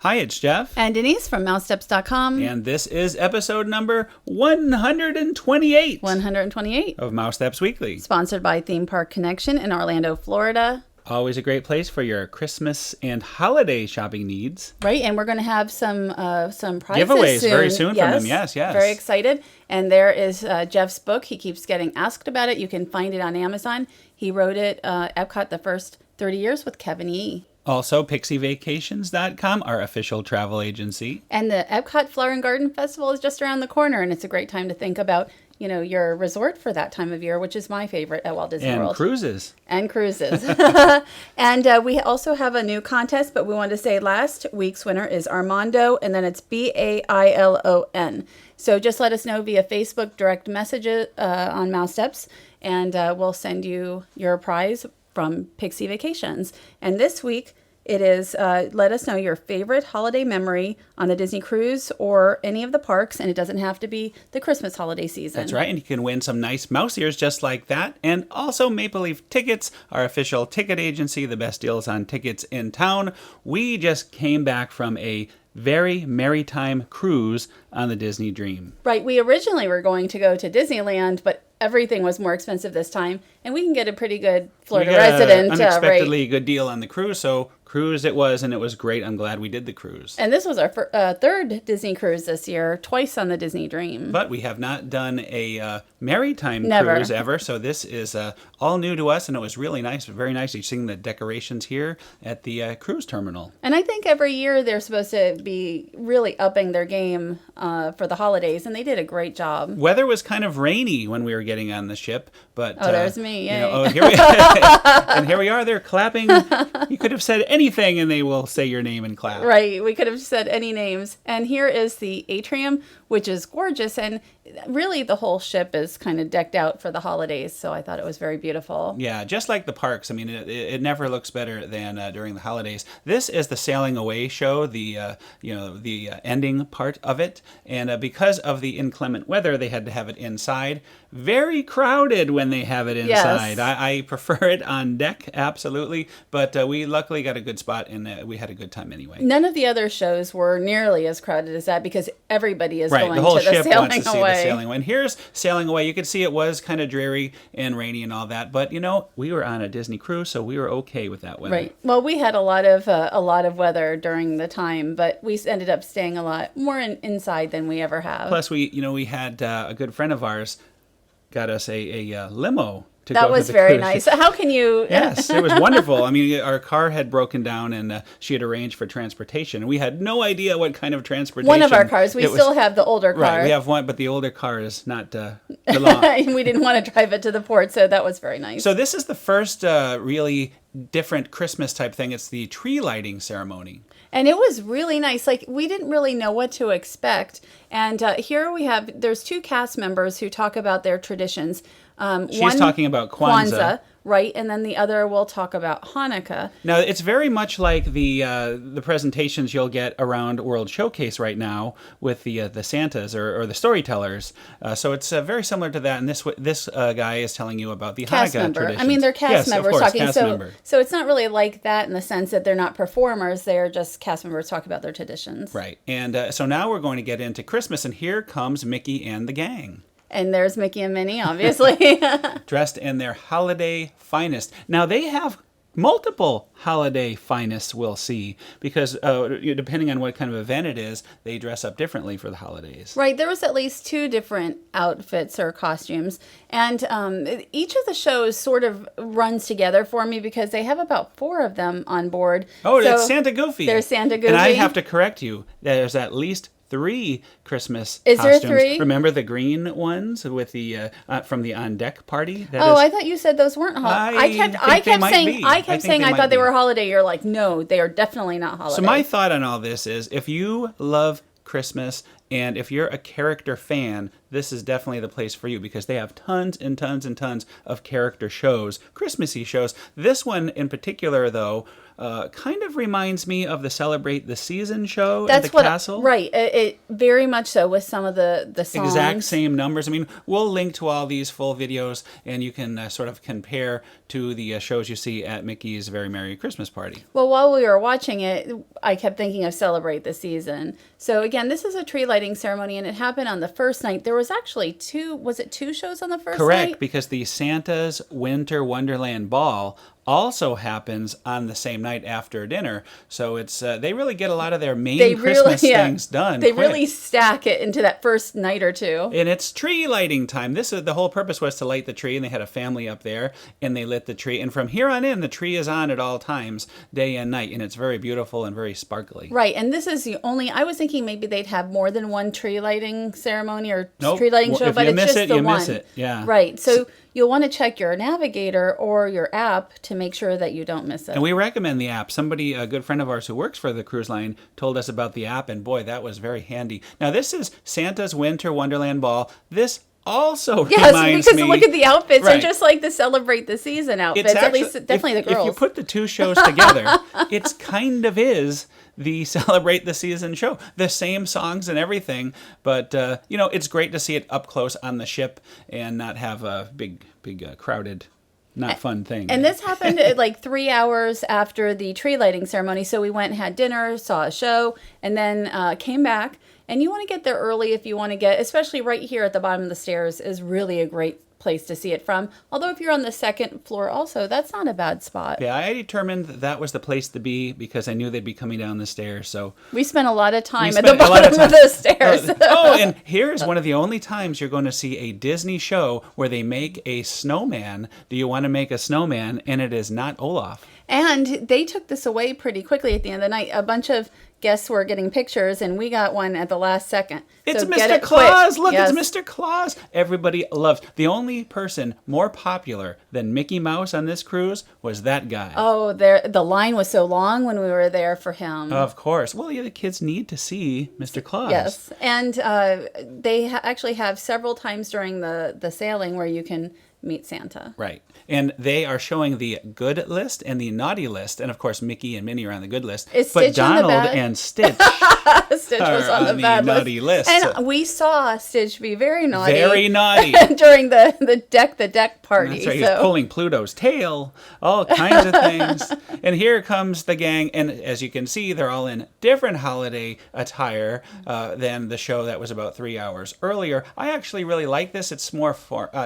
Hi, it's Jeff. And Denise from Mousesteps.com. And this is episode number 128. 128. Of Mousesteps Weekly. Sponsored by Theme Park Connection in Orlando, Florida. Always a great place for your Christmas and holiday shopping needs. Right, and we're going to have some prizes giveaways soon. Very soon from them. Yes. Very excited. And there is Jeff's book. He keeps getting asked about it. You can find it on Amazon. He wrote it, Epcot, the first 30 years with Kevin E. Also, PixieVacations.com, our official travel agency. And the Epcot Flower and Garden Festival is just around the corner, and it's a great time to think about, your resort for that time of year, which is my favorite at Walt Disney World. And cruises. And we also have a new contest, but we wanted to say last week's winner is Armando, and then it's Bailon. So just let us know via Facebook direct messages on Mousesteps, and we'll send you your prize from Pixie Vacations. And this week it is let us know your favorite holiday memory on a Disney cruise or any of the parks, and it doesn't have to be the Christmas holiday season. That's right, and you can win some nice mouse ears just like that, and also Maple Leaf Tickets, our official ticket agency, the best deals on tickets in town. We just came back from a very Merrytime cruise on the Disney Dream. Right, we originally were going to go to Disneyland, but everything was more expensive this time, and we can get a pretty good Florida resident unexpectedly good deal on the cruise. So cruise it was, and it was great. I'm glad we did the cruise. And this was our third Disney cruise this year, twice on the Disney Dream. But we have not done a Merrytime cruise ever, so this is all new to us, and it was really nice, very nice. You're seeing the decorations here at the cruise terminal. And I think every year they're supposed to be really upping their game for the holidays, and they did a great job. Weather was kind of rainy when we were getting on the ship, but there's me. Yay. And here we are. They're clapping. You could have said anything, and they will say your name and clap. Right. We could have said any names. And here is the atrium, which is gorgeous, and really the whole ship is kind of decked out for the holidays. So I thought it was very beautiful. Yeah, just like the parks. I mean, it never looks better than during the holidays. This is the sailing away show, the ending part of it, and because of the inclement weather, they had to have it inside. Very crowded when they have it inside. Yes. I prefer it on deck, absolutely, but we luckily got a good spot, and we had a good time anyway. None of the other shows were nearly as crowded as that because everybody is going the whole to the ship sailing wants to see away. the sailing away. And here's sailing away. You can see it was kind of dreary and rainy and all that, but we were on a Disney cruise, so we were okay with that weather. Right. Well, we had a lot of weather during the time, but we ended up staying a lot more inside than we ever have. Plus, we had a good friend of ours got us a limo. That was very nice. How can you? Yes, it was wonderful. I mean, our car had broken down, and she had arranged for transportation. We had no idea what kind of transportation. One of our cars. We still have the older car. Right, we have one, but the older car is not long. We didn't want to drive it to the port, so that was very nice. So this is the first really different Christmas type thing. It's the tree lighting ceremony. And it was really nice. Like, we didn't really know what to expect. And here there's two cast members who talk about their traditions. She's talking about Kwanzaa. Right, and then the other will talk about Hanukkah. Now, it's very much like the presentations you'll get around World Showcase right now with the Santas or the storytellers. So it's very similar to that, and this guy is telling you about the Cast Hanukkah member. traditions. I mean, they're cast members talking. Member. So it's not really like that in the sense that they're not performers. They're just cast members talking about their traditions. Right, and so now we're going to get into Christmas, and here comes Mickey and the gang. And there's Mickey and Minnie, obviously. Dressed in their holiday finest. Now, they have multiple holiday finests, we'll see, because depending on what kind of event it is, they dress up differently for the holidays. Right. There was at least two different outfits or costumes. And each of the shows sort of runs together for me because they have about 4 of them on board. Oh, it's Santa Goofy. There's Santa Goofy. And I have to correct you. There's at least 3 Christmas costumes. Is there 3? Remember the green ones with the from the on deck party? I thought you said those weren't holiday. I kept saying I thought they were holiday. You're like, no, they are definitely not holiday. So my thought on all this is, if you love Christmas and if you're a character fan, this is definitely the place for you because they have tons and tons and tons of character shows, Christmassy shows. This one in particular, though, kind of reminds me of the Celebrate the Season show That's at the what, castle. right. It very much so with some of the songs. Exact same numbers. I mean, we'll link to all these full videos, and you can sort of compare to the shows you see at Mickey's Very Merry Christmas Party. Well, while we were watching it, I kept thinking of Celebrate the Season. So again, this is a tree lighting ceremony, and it happened on the first night. There was actually two shows on the first night? Correct, because the Santa's Winter Wonderland Ball also happens on the same night after dinner. So it's they really get a lot of their main Christmas things done. They quick. really stack it into that first night or two. And it's tree lighting time. This is the whole purpose was to light the tree, and they had a family up there, and they lit the tree. And from here on in, the tree is on at all times, day and night, and it's very beautiful and very sparkly. Right, and this is the only. I was thinking maybe they'd have more than one tree lighting ceremony or Nope. tree lighting show, If but you it's miss just it, the you one. miss it. Yeah. Right, so you'll want to check your navigator or your app to make sure that you don't miss it. And we recommend the app. Somebody, a good friend of ours who works for the cruise line, told us about the app, and boy, that was very handy. Now, this is Santa's Winter Wonderland Ball. This also reminds because me... look at the outfits. Right. They're just like the Celebrate the Season outfits. At least, definitely the girls. If you put the two shows together, it's kind of is the Celebrate the Season show. The same songs and everything, but, it's great to see it up close on the ship and not have a big crowded... not fun thing. And this happened at like 3 hours after the tree lighting ceremony. So we went and had dinner, saw a show, and then came back. And you want to get there early if you want to get, especially right here at the bottom of the stairs is really a great place to see it from. Although if you're on the second floor also, that's not a bad spot. Yeah, I determined that was the place to be because I knew they'd be coming down the stairs. So we spent a lot of time at the bottom of the stairs. And here's one of the only times you're going to see a Disney show where they make a snowman. Do you want to make a snowman? And it is not Olaf. And they took this away pretty quickly at the end of the night. A bunch of guests were getting pictures, and we got one at the last second. It's so Mr. Claus. Look, yes. It's Mr. Claus. Everybody loves. The only person more popular than Mickey Mouse on this cruise was that guy. Oh, the line was so long when we were there for him. Of course. Well, yeah, the kids need to see Mr. Claus. Yes, and they actually have several times during the sailing where you can meet Santa. Right. And they are showing the good list and the naughty list. And, of course, Mickey and Minnie are on the good list. Is but Stitch Donald on the bad? And Stitch Stitch was on the bad naughty list. And we saw Stitch be very naughty. Very naughty. during the deck party. That's right. He was pulling Pluto's tail, all kinds of things. And here comes the gang. And as you can see, they're all in different holiday attire than the show that was about 3 hours earlier. I actually really like this. It's more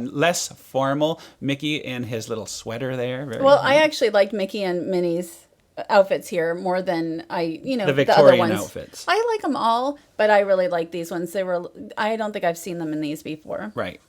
less formal. Mickey and his little sweater there. I actually like Mickey and Minnie's outfits here more than the Victorian other ones. Outfits. I like them all, but I really like these ones. I don't think I've seen them in these before. Right.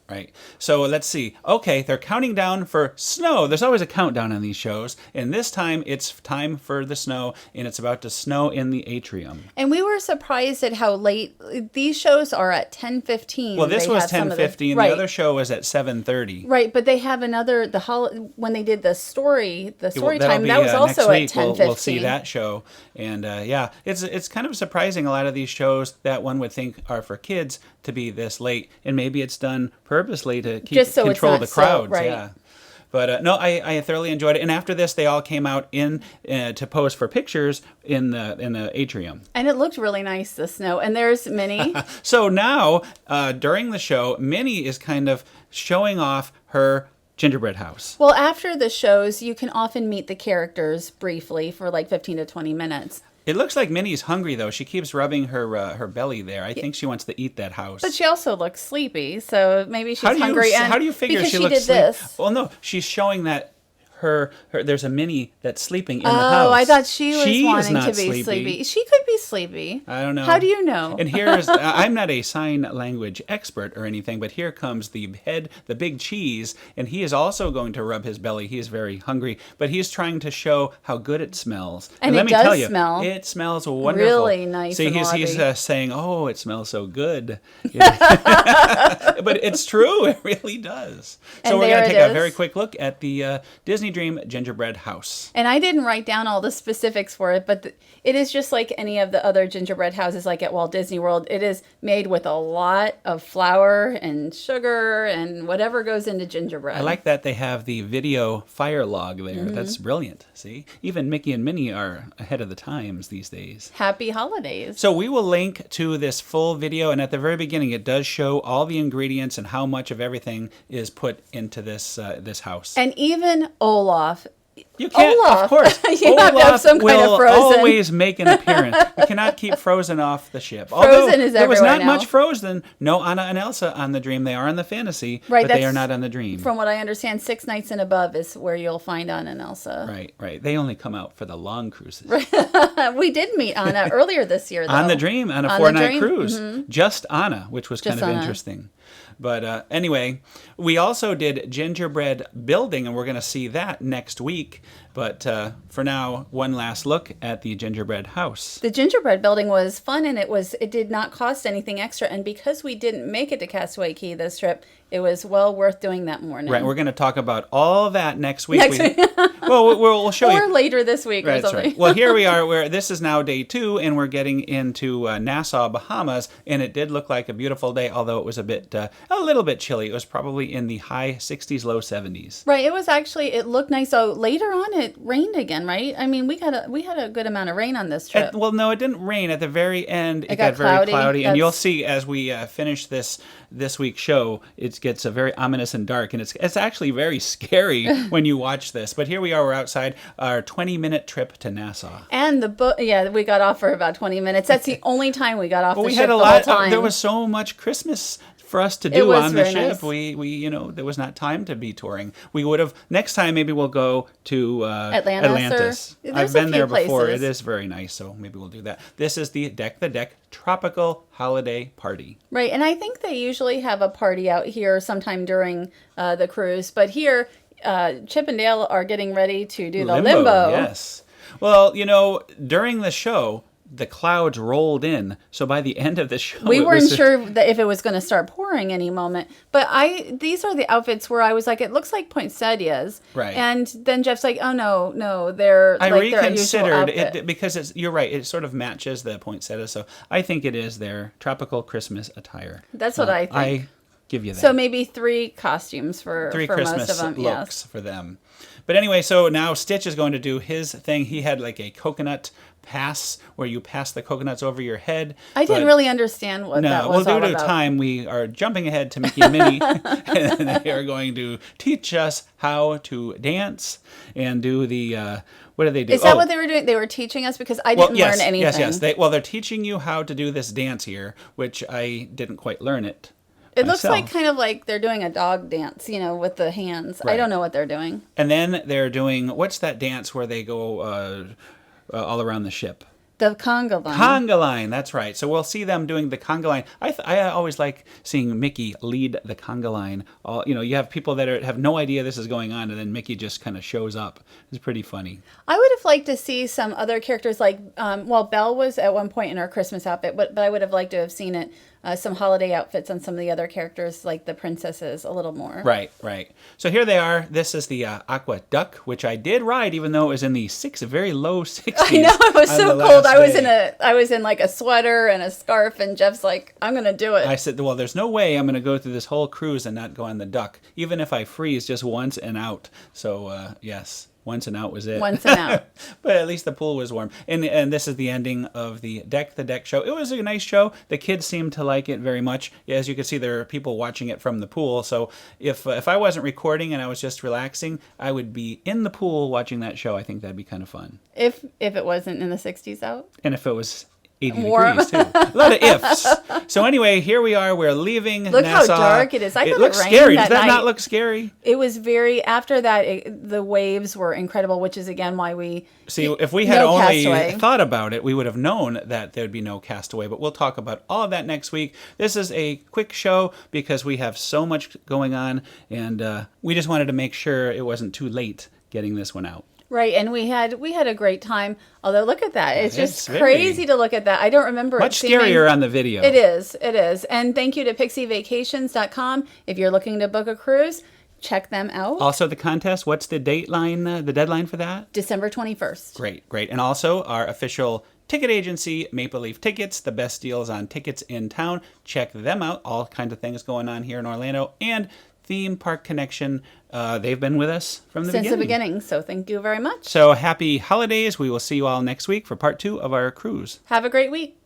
So let's see. Okay, they're counting down for snow. There's always a countdown on these shows, and this time it's time for the snow, and it's about to snow in the atrium. And we were surprised at how late these shows are at 10:15. Well, this was 10:15. Right. The other show was at 7:30. Right, but they have another when they did the story time. Be, that was also at 10:15. We'll see that show, and it's kind of surprising. A lot of these shows that one would think are for kids to be this late, and maybe it's done purposely to control the crowds. Right. Yeah. But no, I thoroughly enjoyed it. And after this, they all came out to pose for pictures in the atrium. And it looked really nice, the snow. And there's Minnie. So now, during the show, Minnie is kind of showing off her gingerbread house. Well, after the shows, you can often meet the characters briefly for like 15 to 20 minutes. It looks like Minnie's hungry, though. She keeps rubbing her belly there. I think she wants to eat that house. But she also looks sleepy, so maybe she's hungry. How do you figure she looks sleepy? This. Well, no, she's showing that her there's a Minnie that's sleeping in the house. Oh, I thought she was wanting to be sleepy. sleepy. She could be sleepy. I don't know. How do you know? And here's I'm not a sign language expert or anything, but here comes the big cheese, and he is also going to rub his belly. He is very hungry, but he's trying to show how good it smells. And let it me does tell you, smell. it smells wonderful. Really nice. See, and he's saying, "Oh, it smells so good," but it's true. It really does. So And we're going to take it a very quick look at the Disney Dream Gingerbread House. And I didn't write down all the specifics for it, but it is just like any of the other gingerbread houses like at Walt Disney World. It is made with a lot of flour and sugar and whatever goes into gingerbread. I like that they have the video fire log there. That's brilliant. See? Even Mickey and Minnie are ahead of the times these days. Happy holidays. So we will link to this full video, and at the very beginning it does show all the ingredients and how much of everything is put into this this house. And even Olaf. You can't, Olaf. of course. You have to have some kind of will frozen. always make an appearance. You cannot keep Frozen off the ship. Frozen is there was everywhere not now. much Frozen. No Anna and Elsa on the Dream. They are on the Fantasy, Right, but they that's- are not on the Dream. From what I understand, 6 nights and above is where you'll find Anna and Elsa. Right, right. They only come out for the long cruises. We did meet Anna earlier this year, though. On the Dream, on a On the 4-night Dream, cruise. Just Anna, which was kind Just of Anna. interesting. But anyway, we also did gingerbread building, and we're going to see that next week. But for now, one last look at the gingerbread house. The gingerbread building was fun, and it did not cost anything extra. And because we didn't make it to Castaway Cay this trip, it was well worth doing that morning. Right, we're going to talk about all that next week. Next week. Well, we'll show you. Or later this week or Right, that's something. right. Well, here we are. Where this is now day 2, and we're getting into Nassau, Bahamas, and it did look like a beautiful day, although it was a little bit chilly. It was probably in the high 60s, low 70s. Right, it looked nice. So later on, it rained again, right? I mean, we had a good amount of rain on this trip. Well, no, it didn't rain. At the very end, it got got very cloudy. cloudy, and That's- you'll see as we finish this week's show, it gets very ominous and dark, and it's actually very scary when you watch this. But here we are. We're outside our 20-minute trip to Nassau. And the boat, yeah, we got off for about 20 minutes. That's the only time we got off Well, the we ship had a the lot. whole time. There was so much Christmas for us to It do was on the very ship. nice. We there was not time to be touring. We would have next time. Maybe we'll go to Atlantis or- Atlantis. there's I've a been few there before. places. It is very nice. So maybe we'll do that. This is the Deck tropical holiday party. Right, and I think they usually have a party out here sometime during the cruise. But here, Chip and Dale are getting ready to do the limbo. Yes. Well, during the show, the clouds rolled in. So by the end of the show, We it weren't was sure that if it was going to start pouring any moment. But these are the outfits where I was like, it looks like poinsettias. Right. And then Jeff's like, oh, no, they're I like their usual reconsidered outfit. it because you're right. It sort of matches the poinsettia, so I think it is their tropical Christmas attire. That's what I think. I give you that. So maybe 3 costumes for Christmas most of them. looks Yes. for them. But anyway, so now Stitch is going to do his thing. He had like a coconut pass where you pass the coconuts over your head. I didn't but- really understand what that was due all to about. time, we are jumping ahead to Mickey and Minnie, and they are going to teach us how to dance and do the. What do they do? Is that what they were doing? They were teaching us because I didn't learn anything. Yes. They're teaching you how to do this dance here, which I didn't quite learn it. It looks myself. like kind of like they're doing a dog dance, with the hands. I Right. don't know what they're doing. And then they're doing what's that dance where they go all around the ship? The conga line. Conga line, that's right. So we'll see them doing the conga line. I always like seeing Mickey lead the conga line. You have people that have no idea this is going on, and then Mickey just kind of shows up. It's pretty funny. I would have liked to see some other characters like, Belle was at one point in her Christmas outfit, but I would have liked to have seen it, some holiday outfits on some of the other characters, like the princesses, a little more. Right. So here they are. This is the Aqua Duck, which I did ride, even though it was in the very low 60s. I know, it was on so the cold. last day. I was in like a sweater and a scarf, and Jeff's like, I'm going to do it. I said, well, there's no way I'm going to go through this whole cruise and not go on the Duck, even if I freeze just once and out. So, yes, once and out was it. Once and out. But at least the pool was warm. And this is the ending of the Deck show. It was a nice show. The kids seemed to like it very much. As you can see, there are people watching it from the pool. So if I wasn't recording and I was just relaxing, I would be in the pool watching that show. I think that'd be kind of fun. If it wasn't in the 60s out. And if it was 80 Warm. degrees, too. A lot of ifs. So anyway, here we are. We're leaving Look how Nassau. dark it is. I it thought looks it rained scary. that Does that night. not look scary? It was after that, the waves were incredible, which is again why we... See, if we had No only Castaway. thought about it, we would have known that there would be no Castaway. But we'll talk about all of that next week. This is a quick show because we have so much going on, and we just wanted to make sure it wasn't too late getting this one out. Right, and we had a great time. Although, look at that. It's It's just very- crazy to look at that. I don't remember Much it seeming... scarier on the video. It is. And thank you to pixievacations.com. If you're looking to book a cruise, check them out. Also, the contest, what's the the deadline for that? December 21st. Great, great. And also, our official ticket agency, Maple Leaf Tickets, the best deals on tickets in town. Check them out. All kinds of things going on here in Orlando. And Theme Park Connection, they've been with us from the Since beginning. the beginning, so thank you very much. So happy holidays. We will see you all next week for part 2 of our cruise. Have a great week.